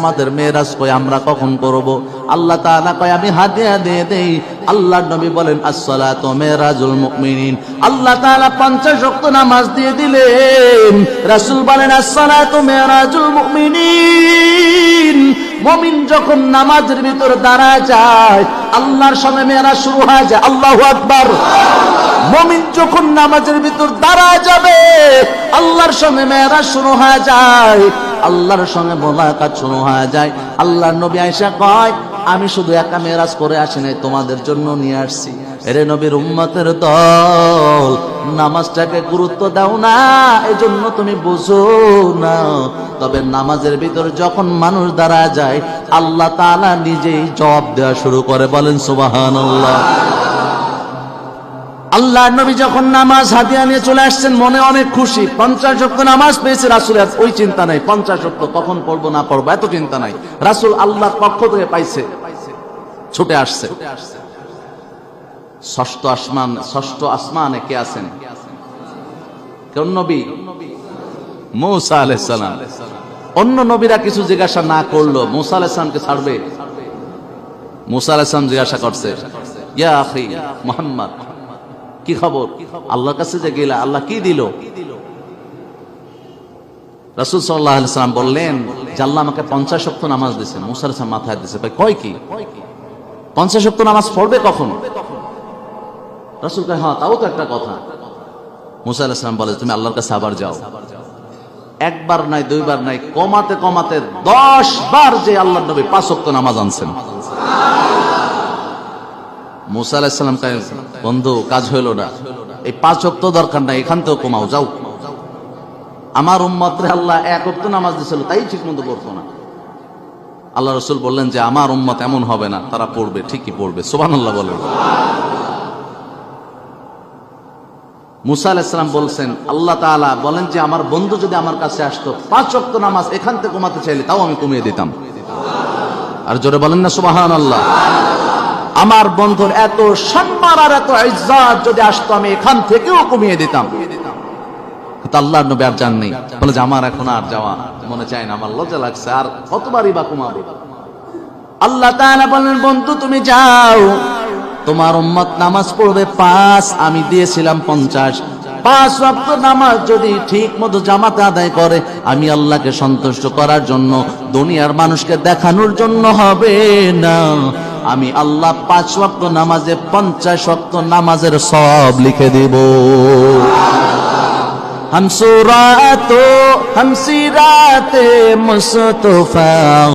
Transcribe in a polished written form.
আমাদের মেরাজ কই আমরা কখন করব? আল্লাহ তাআলা কয় আমি হাদিয়া দিয়ে দেই। আল্লাহর নবী বলেন আসসালাতু মিরাজুল মুমিনিন। আল্লাহ তাআলা 50 ওয়াক্ত নামাজ দিয়ে দিলেন। রাসূল বলেন আসসালাতু মিরাজুল মুমিনিন। মুমিন যখন নামাজের ভিতর দাঁড়ায় যায় আল্লাহর সঙ্গে মেরাজ শুরু হয়ে যায়। আল্লাহু আকবার। মুমিন যখন নামাজের ভিতর দাঁড়ায় যাবে আল্লাহর সঙ্গে মেরাজ শুরু হয়ে যায়, আল্লাহর সঙ্গে মোলাকাত শুরু হয়ে যায়। আল্লাহর নবী আয়েশা কয় আমি শুধু একা মেরাজ করে আসি নাই, তোমাদের জন্য নিয়ে আসছি। এরে নবীর উম্মতের দল, নামাজটাকে গুরুত্ব দাও না, এজন্য তুমি বুঝো না। তবে নামাজের ভিতর যখন মানুষ দাঁড়া যায় আল্লাহ তাআলা নিজেই জবাব দেওয়া শুরু করে। বলেন সুবহানাল্লাহ। আল্লাহ নবী যখন নামাজ হাদিয়া নিয়ে চলে আসছেন মনে অনেক খুশি। 50 ওয়াক্ত নামাজ পেয়েছে রাসূলের ওই চিন্তা নাই, 50 ওয়াক্ত কখন পড়বো না পড়বো এত চিন্তা নাই। রাসূল আল্লাহর পক্ষ থেকে পাইছে, ছুটে আসছে। ষষ্ঠ আসমানে কে আছেন? কোন নবী? মূসা আলাইহিস সালাম। অন্য নবীরা কিছু জিজ্ঞাসা না করলো, মূসা আলাইহিস সালামকে ছাড়বে? মূসা আলাইহিস সালাম জিজ্ঞাসা করছে ইয়া আখি মুহাম্মদ, কি খবর? আল্লাহর কাছে যে গেলা আল্লাহ কি দিল? রাসূল সাল্লাল্লাহু আলাইহি ওয়াসাল্লাম বললেন যে আল্লাহ আমাকে 50 ওয়াক্ত নামাজ দিয়েছে। মূসা আলাইহিস সালাম মাথায় দিয়েছে, কয় কি 50 ওয়াক্ত নামাজ পড়বে কখন? রাসূল কয় হ্যাঁ তাও তো একটা কথা। মূসা আলাইহিস সালাম বলে তুমি আল্লাহর কাছে আবার যাও। একবার নাই দুইবার নাই, কমাতে কমাতে 10 বার যে আল্লাহর নবী 5 ওয়াক্ত নামাজ আনছেন। মূসা আলাইহিস সালাম কয় বন্ধু কাজ হইল না, এই 5 ওয়াক্ত দরকার নাই, এখান থেকেও কমাও যাও। আমার উম্মতরে আল্লাহ 1 ওয়াক্ত নামাজ দিয়েছিল তাই ঠিক মতো পড়তো না। আল্লাহ রাসূল বললেন যে আমার উম্মত এমন হবে না, তারা পড়বে, ঠিকই পড়বে। সুবহানাল্লাহ বলেন। মূসা আলাইহিস সালাম বলছেন আল্লাহ তাআলা বলেন যে আমার বন্ধু যদি আমার কাছে আসতো 5 ওয়াক্ত নামাজ এখান থেকে কমাতে চাইলে তাও আমি কমিয়ে দিতাম। আর জোরে বলেন না সুবহানাল্লাহ। আমার বন্ধুর এত সম্মান আর এত ইজ্জত যদি আসতো আমি এখান থেকেও কমিয়ে দিতাম। আল্লাহর নবী আর যান নেই, বলে যে আমার এখন আর যাওয়া মনে চায় না, আমার লজ্জা লাগছে, আর কতবারই বা কমাবো। আল্লাহ তাআলা বলেন বন্ধু তুমি যাও, তোমার উম্মত নামাজ পড়বে 5, আমি দিয়েছিলাম 50। 5 ওয়াক্ত নামাজ যদি ঠিক মতো জামাতে আদায় করে আমি আল্লাহকে সন্তুষ্ট করার জন্য, দুনিয়ার মানুষকে দেখানোর জন্য হবে না। আমি আল্লাহ 5 ওয়াক্ত নামাজে 50 ওয়াক্ত নামাজের সওয়াব লিখে দেব। হামসুরাতো হামসিরাতে মুস্তাফা